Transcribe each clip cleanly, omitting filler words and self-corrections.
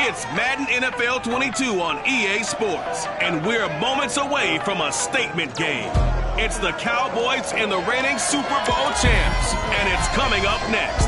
It's Madden NFL 22 on EA Sports, and we're moments away from a statement game. It's the Cowboys and the reigning Super Bowl champs, and it's coming up next.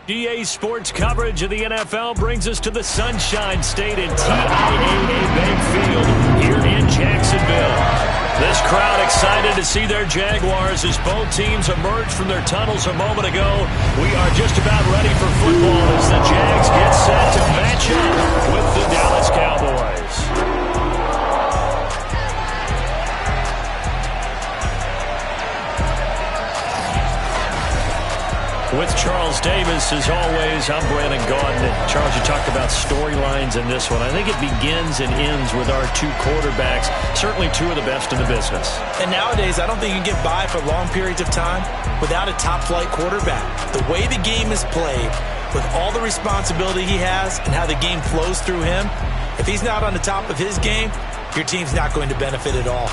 EA Sports coverage of the NFL brings us to the Sunshine State in TIAA Bank Field here in Jacksonville. This crowd excited to see their Jaguars as both teams emerged from their tunnels a moment ago. We are just about ready for football as the Jags get set to match up with the Dallas Cowboys. With Charles Davis, as always, I'm Brandon Gaudin. Charles, you talked about storylines in this one. I think it begins and ends with our two quarterbacks, certainly two of the best in the business. And nowadays, I don't think you can get by for long periods of time without a top-flight quarterback. The way the game is played, with all the responsibility he has and how the game flows through him, if he's not on the top of his game, your team's not going to benefit at all.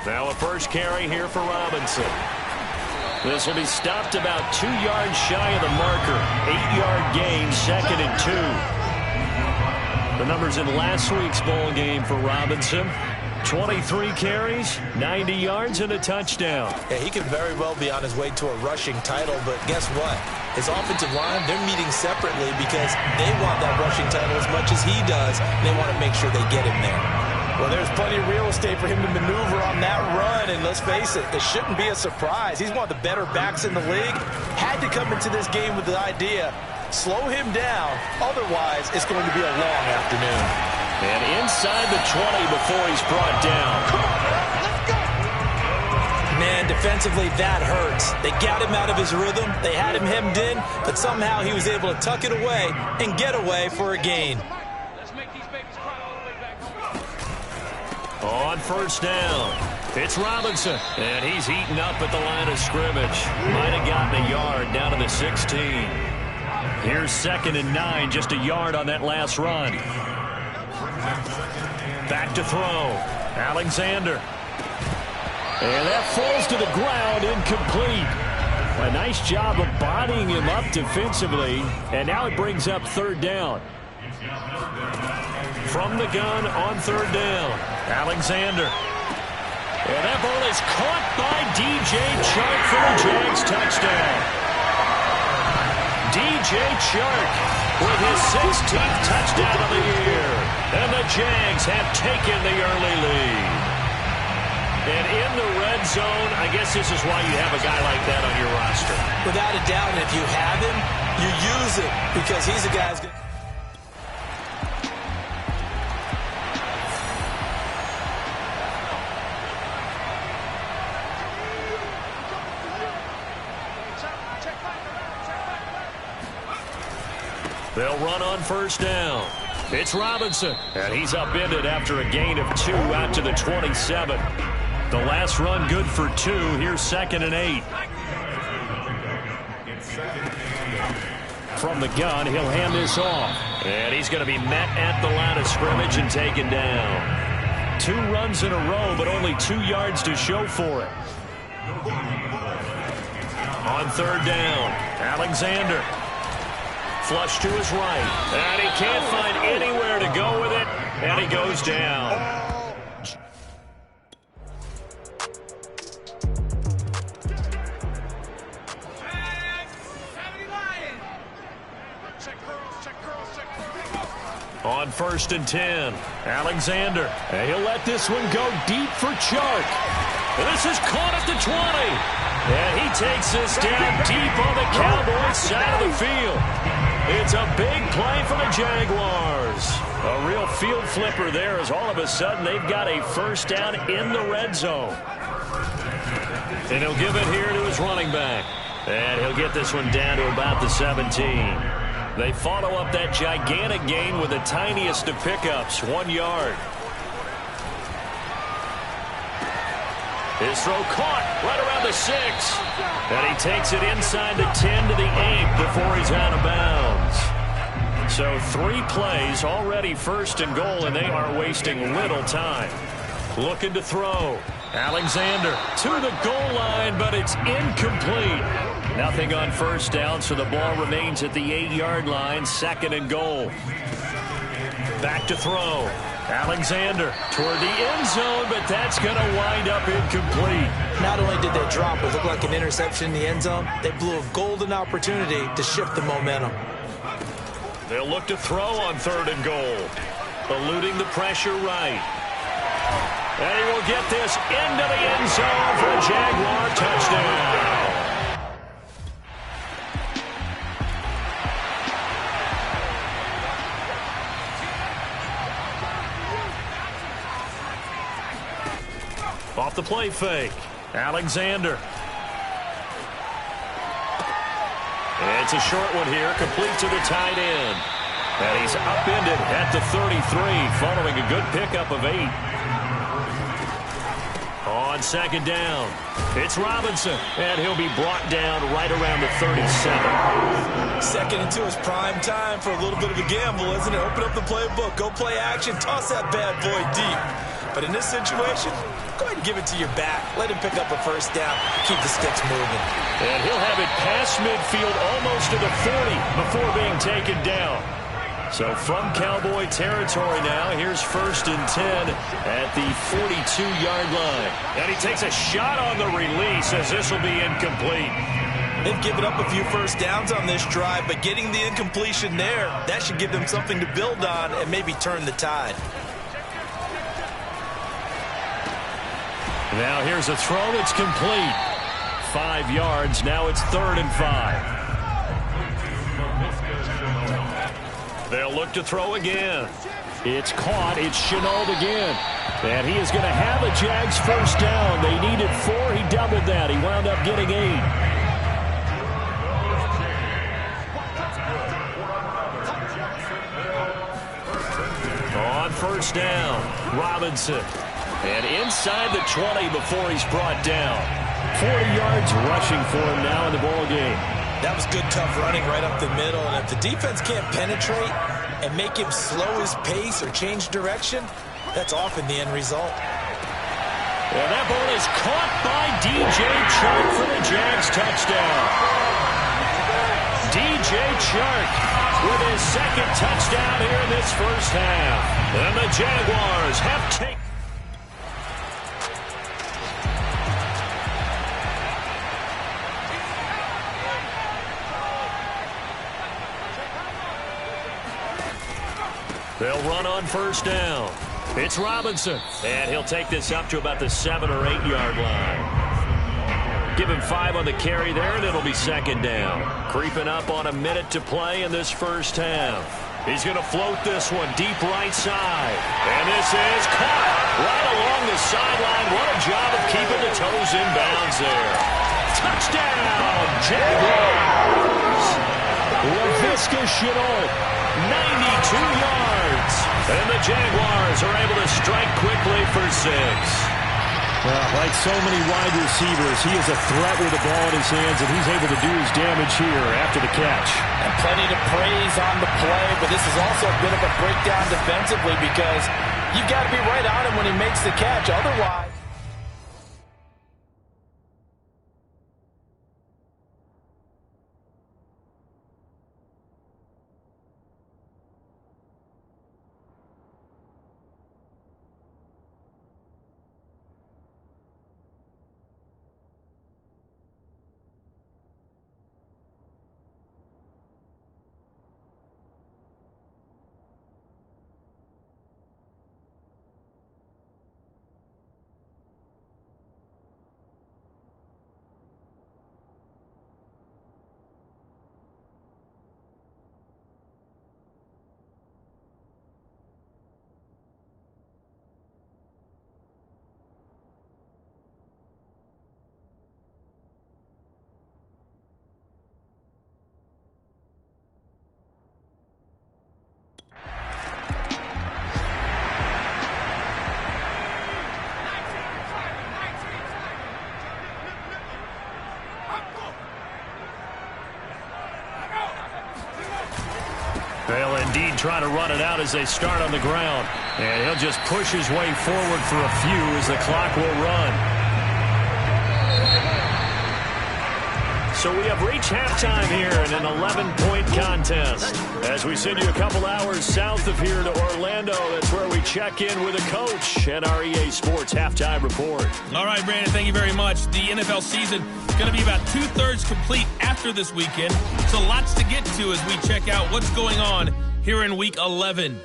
Now a first carry here for Robinson. This will be stopped about 2 yards shy of the marker. 8-yard gain, 2nd and 2. The numbers in last week's bowl game for Robinson. 23 carries, 90 yards, and a touchdown. Yeah, he could very well be on his way to a rushing title, but guess what? His offensive line, they're meeting separately because they want that rushing title as much as he does. They want to make sure they get him there. Well, there's plenty of real estate for him to maneuver on that run, and let's face it, it shouldn't be a surprise. He's one of the better backs in the league. Had to come into this game with the idea, slow him down, otherwise it's going to be a long afternoon. And inside the 20 before he's brought down. Come on, let's go! Man, defensively, that hurts. They got him out of his rhythm, they had him hemmed in, but somehow he was able to tuck it away and get away for a gain. On first down, it's Robinson, and he's heating up at the line of scrimmage. Might have gotten a yard down to the 16. Here's 2nd and 9, just a yard on that last run. Back to throw, Alexander. And that falls to the ground, incomplete. A nice job of bodying him up defensively, and now it brings up 3rd down. From the gun on 3rd down, Alexander. And that ball is caught by DJ Chark for the Jags touchdown. DJ Chark with his 16th touchdown of the year. And the Jags have taken the early lead. And in the red zone, I guess this is why you have a guy like that on your roster. Without a doubt, and if you have him, you use it because he's a guy who's going to... They'll run on first down. It's Robinson, and he's upended after a gain of 2 out to the 27. The last run good for 2. Here's 2nd and 8. From the gun, he'll hand this off. And he's going to be met at the line of scrimmage and taken down. 2 runs in a row, but only 2 yards to show for it. On 3rd down, Alexander. Flush to his right, and he can't find anywhere to go with it, and he goes down. On 1st and 10, Alexander, and he'll let this one go deep for Chark. This is caught at the 20, and he takes this down deep on the Cowboys side of the field. It's a big play for the Jaguars. A real field flipper there as all of a sudden they've got a first down in the red zone. And he'll give it here to his running back. And he'll get this one down to about the 17. They follow up that gigantic gain with the tiniest of pickups, 1 yard. His throw caught right around the 6. And he takes it inside the 10 to the 8 before he's out of bounds. So 3 plays, already first and goal, and they are wasting little time. Looking to throw. Alexander to the goal line, but it's incomplete. Nothing on first down, so the ball remains at the 8-yard line, 2nd and goal. Back to throw. Alexander toward the end zone, but that's going to wind up incomplete. Not only did they drop what looked like an interception in the end zone, they blew a golden opportunity to shift the momentum. They'll look to throw on 3rd and goal. Eluding the pressure right. And he will get this into the end zone for a Jaguar touchdown. Off the play fake. Alexander. It's a short one here, complete to the tight end. And he's upended at the 33, following a good pickup of 8. On 2nd down, it's Robinson, and he'll be brought down right around the 37. 2nd and 2 is prime time for a little bit of a gamble, isn't it? Open up the playbook, go play action, toss that bad boy deep. But in this situation, go ahead and give it to your back. Let him pick up a first down. Keep the sticks moving. And he'll have it past midfield almost to the 40 before being taken down. So from Cowboy territory now, here's 1st and 10 at the 42-yard line. And he takes a shot on the release as this will be incomplete. They've given up a few first downs on this drive, but getting the incompletion there, that should give them something to build on and maybe turn the tide. Now here's a throw that's complete. 5 yards. Now it's 3rd and 5. They'll look to throw again. It's caught. It's Chenault again. And he is going to have a Jags first down. They needed 4. He doubled that. He wound up getting 8. On first down, Robinson. And inside the 20 before he's brought down. 40 yards rushing for him now in the ball game. That was good, tough running right up the middle. And if the defense can't penetrate and make him slow his pace or change direction, that's often the end result. And that ball is caught by DJ Chark for the Jags touchdown. DJ Chark with his 2nd touchdown here in this first half. And the Jaguars have taken. They'll run on first down. It's Robinson, and he'll take this up to about the 7 or 8 yard line. Give him 5 on the carry there, and it'll be 2nd down. Creeping up on a minute to play in this first half. He's going to float this one deep right side. And this is caught right along the sideline. What a job of keeping the toes in bounds there. Touchdown, Jaguars! Laviska Shenault, 92 yards. And the Jaguars are able to strike quickly for 6. Like so many wide receivers, he is a threat with the ball in his hands, and he's able to do his damage here after the catch. And plenty to praise on the play, but this is also a bit of a breakdown defensively because you've got to be right on him when he makes the catch. Otherwise, and try to run it out as they start on the ground. And he'll just push his way forward for a few as the clock will run. So we have reached halftime here in an 11-point contest. As we send you a couple hours south of here to Orlando, that's where we check in with a coach and our EA Sports halftime report. All right, Brandon, thank you very much. The NFL season is going to be about two-thirds complete after this weekend. So lots to get to as we check out what's going on here in Week 11.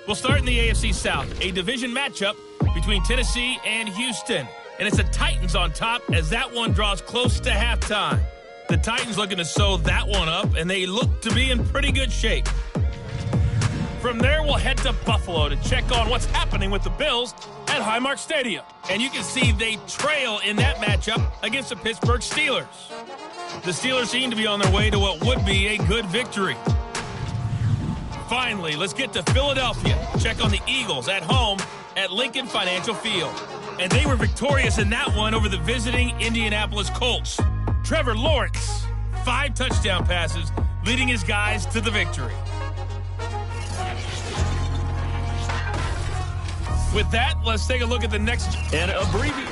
We'll start in the AFC South, a division matchup between Tennessee and Houston. And it's the Titans on top as that one draws close to halftime. The Titans looking to sew that one up, and they look to be in pretty good shape. From there, we'll head to Buffalo to check on what's happening with the Bills at Highmark Stadium. And you can see they trail in that matchup against the Pittsburgh Steelers. The Steelers seem to be on their way to what would be a good victory. Finally, let's get to Philadelphia. Check on the Eagles at home at Lincoln Financial Field. And they were victorious in that one over the visiting Indianapolis Colts. Trevor Lawrence, 5 touchdown passes, leading his guys to the victory. With that, let's take a look at the next and abbreviate.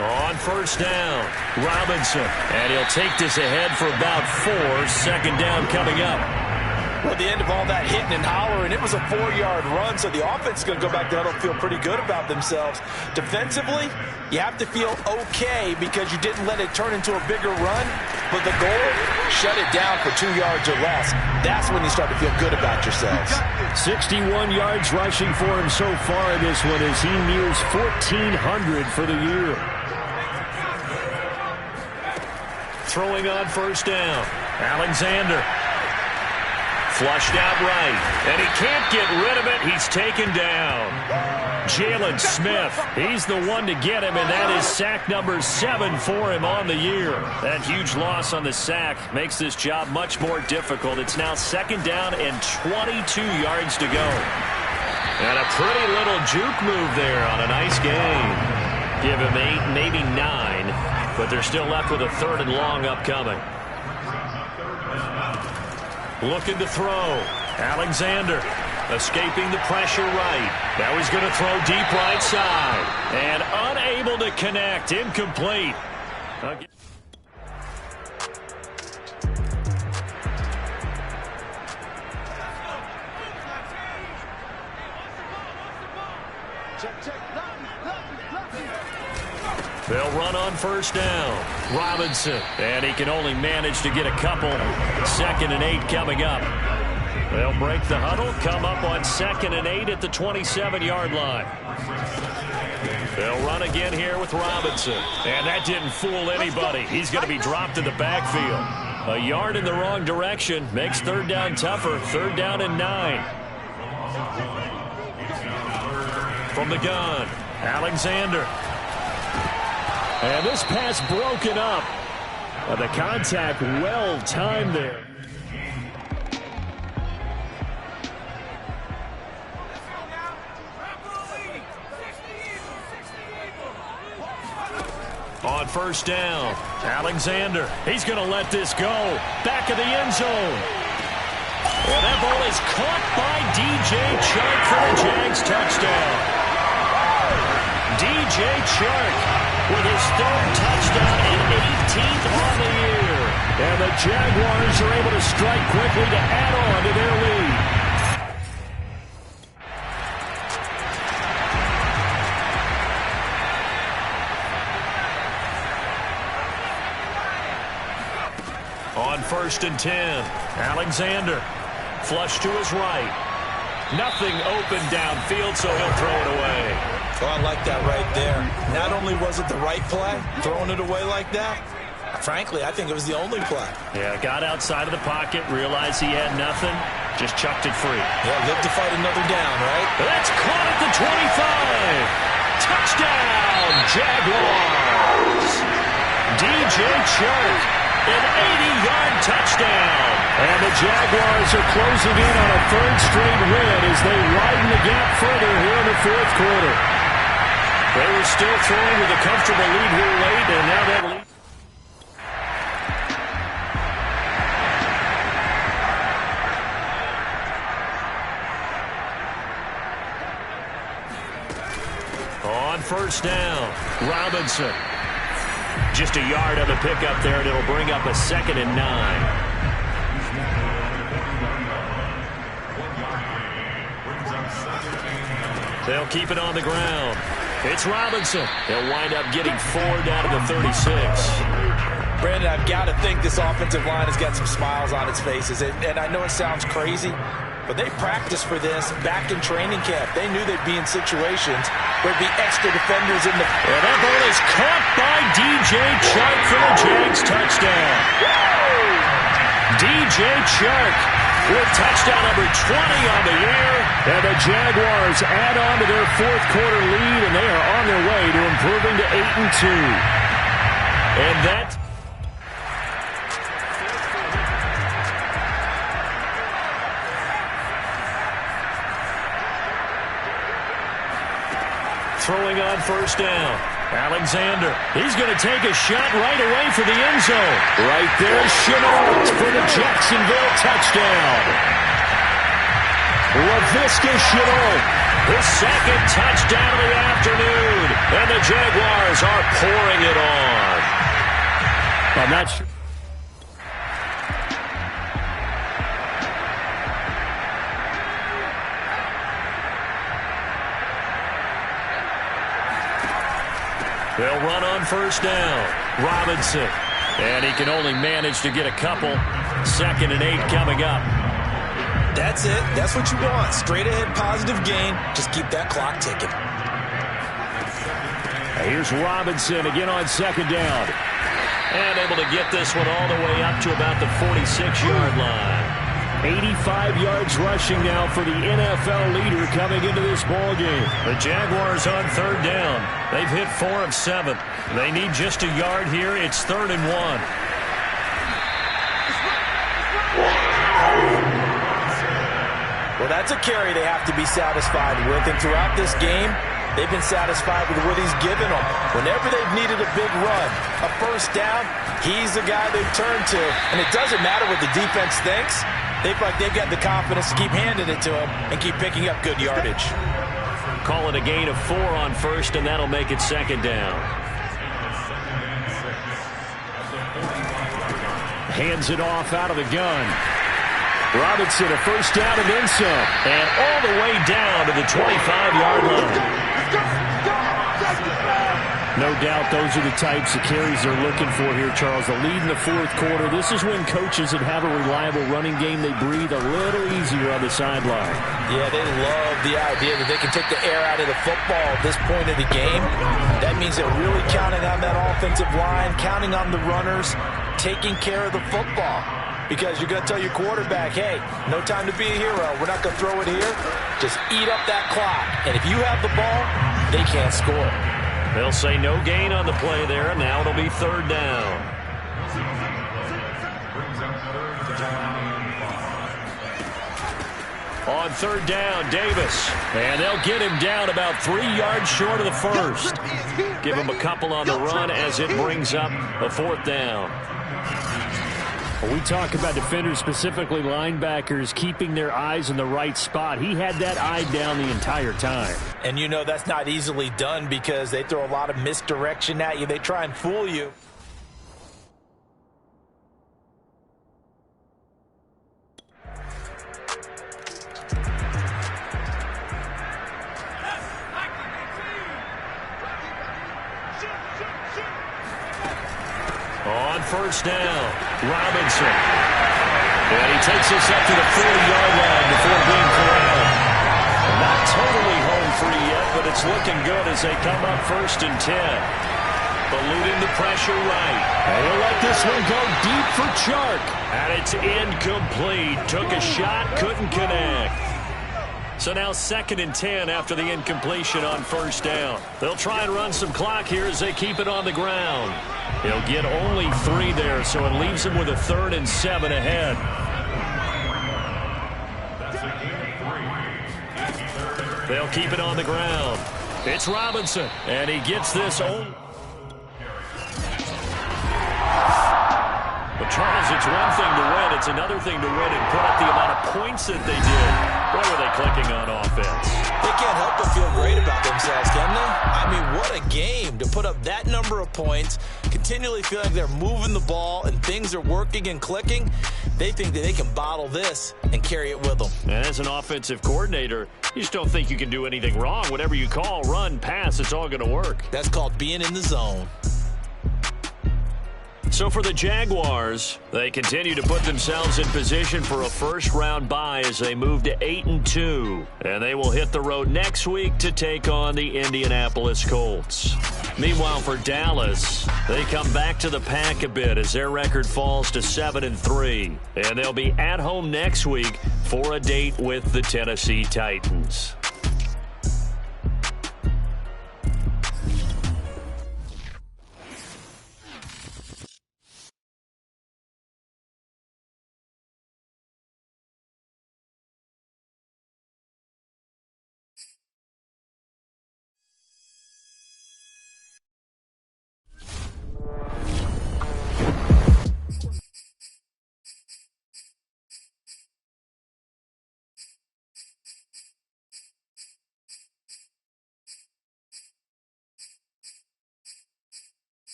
On first down, Robinson, and he'll take this ahead for about 4. Second down coming up. Well, the end of all that hitting and hollering, it was a 4-yard run, so the offense is going to go back to huddle, feel pretty good about themselves. Defensively, you have to feel okay because you didn't let it turn into a bigger run, but the goal, shut it down for 2 yards or less. That's when you start to feel good about yourselves. 61 yards rushing for him so far in this one as he nears 1,400 for the year. Throwing on first down, Alexander. Flushed out right, and he can't get rid of it. He's taken down. Jalen Smith, he's the one to get him, and that is sack number 7 for him on the year. That huge loss on the sack makes this job much more difficult. It's now second down and 22 yards to go. And a pretty little juke move there on a nice game. Give him 8, maybe 9, but they're still left with a 3rd and long upcoming. Looking to throw. Alexander escaping the pressure right. Now he's going to throw deep right side. And unable to connect. Incomplete. They'll run on first down. Robinson, and he can only manage to get a couple. 2nd and 8 coming up. They'll break the huddle, come up on 2nd and 8 at the 27-yard line. They'll run again here with Robinson, and that didn't fool anybody. He's going to be dropped in the backfield. A yard in the wrong direction makes 3rd down tougher. 3rd down and 9. From the gun, Alexander. And this pass broken up. The contact well timed there. On first down, Alexander. He's going to let this go. Back of the end zone. And that ball is caught by DJ Chark for the Jags touchdown. DJ Chark with his 3rd touchdown and 18th on the year. And the Jaguars are able to strike quickly to add on to their lead. On 1st and 10, Alexander. Flush to his right. Nothing open downfield, so he'll throw it away. Oh, I like that right there. Not only was it the right play, throwing it away like that, frankly, I think it was the only play. Yeah, got outside of the pocket, realized he had nothing, just chucked it free. Yeah, live to fight another down, right? That's caught at the 25. Touchdown, Jaguars. DJ Chark An 80-yard touchdown. And the Jaguars are closing in on a third straight win as they widen the gap further here in the fourth quarter. They were still throwing with a comfortable lead here late, and now that lead. On first down, Robinson. Just a yard on the pickup there, and it'll bring up a 2nd and 9. They'll keep it on the ground. It's Robinson. They'll wind up getting 4 down to the 36. Brandon, I've got to think this offensive line has got some smiles on its faces. And I know it sounds crazy, but they practiced for this back in training camp. They knew they'd be in situations where there'd be extra defenders in the... And that ball is caught by DJ Chark for the Jags touchdown. DJ Chark with touchdown number 20 on the year. And the Jaguars add on to their fourth quarter lead, and they are on their way to improving to 8-2. And that... Throwing on first down. Alexander, he's going to take a shot right away for the end zone. Right there, Chenault for the Jacksonville touchdown. Laviska Shenault, his 2nd touchdown of the afternoon. And the Jaguars are pouring it on. I'm not sure. They'll run on first down. Robinson. And he can only manage to get a couple. 2nd and 8 coming up. That's it. That's what you want. Straight ahead positive gain. Just keep that clock ticking. Here's Robinson again on 2nd down. And able to get this one all the way up to about the 46-yard line. 85 yards rushing now for the NFL leader coming into this ball game. The Jaguars on 3rd down. They've hit 4 of 7. They need just a yard here. It's 3rd and 1. Well, that's a carry they have to be satisfied with. And throughout this game, they've been satisfied with what he's given them. Whenever they've needed a big run, a first down, he's the guy they've turned to. And it doesn't matter what the defense thinks. They feel like they've got the confidence to keep handing it to him and keep picking up good yardage. Call it a gain of 4 on first, and that'll make it 2nd down. Hands it off out of the gun. Robinson, a first down and then some. And all the way down to the 25-yard line. No doubt those are the types of carries they're looking for here, Charles. The lead in the fourth quarter. This is when coaches that have a reliable running game, they breathe a little easier on the sideline. Yeah, they love the idea that they can take the air out of the football at this point of the game. That means they're really counting on that offensive line, counting on the runners, taking care of the football. Because you're going to tell your quarterback, hey, no time to be a hero. We're not going to throw it here. Just eat up that clock. And if you have the ball, they can't score. They'll say no gain on the play there. Now it'll be 3rd down. On 3rd down, Davis. And they'll get him down about 3 yards short of the first. Give him a couple on the run as it brings up a 4th down. When we talk about defenders, specifically linebackers, keeping their eyes in the right spot. He had that eye down the entire time. And you know that's not easily done because they throw a lot of misdirection at you. They try and fool you. On first down, Robinson. And he takes this up to the 40-yard line before being corralled. Not totally home free yet, but it's looking good as they come up 1st and 10. Eluding the pressure right. And he'll let this one go deep for Chark. And it's incomplete. Took a shot, couldn't connect. So now 2nd and 10 after the incompletion on first down. They'll try and run some clock here as they keep it on the ground. He'll get only 3 there, so it leaves him with a 3rd and 7 ahead. They'll keep it on the ground. It's Robinson, and he gets this only. But Charles, it's one thing to win. It's another thing to win and put up the amount of points that they did. Boy, were they clicking on offense. They can't help but feel great about themselves, can they? I mean, what a game to put up that number of points, continually feel like they're moving the ball and things are working and clicking. They think that they can bottle this and carry it with them. And as an offensive coordinator, you just don't think you can do anything wrong. Whatever you call, run, pass, it's all going to work. That's called being in the zone. So for the Jaguars, they continue to put themselves in position for a first-round bye as they move to 8-2. And they will hit the road next week to take on the Indianapolis Colts. Meanwhile, for Dallas, they come back to the pack a bit as their record falls to 7-3. And they'll be at home next week for a date with the Tennessee Titans.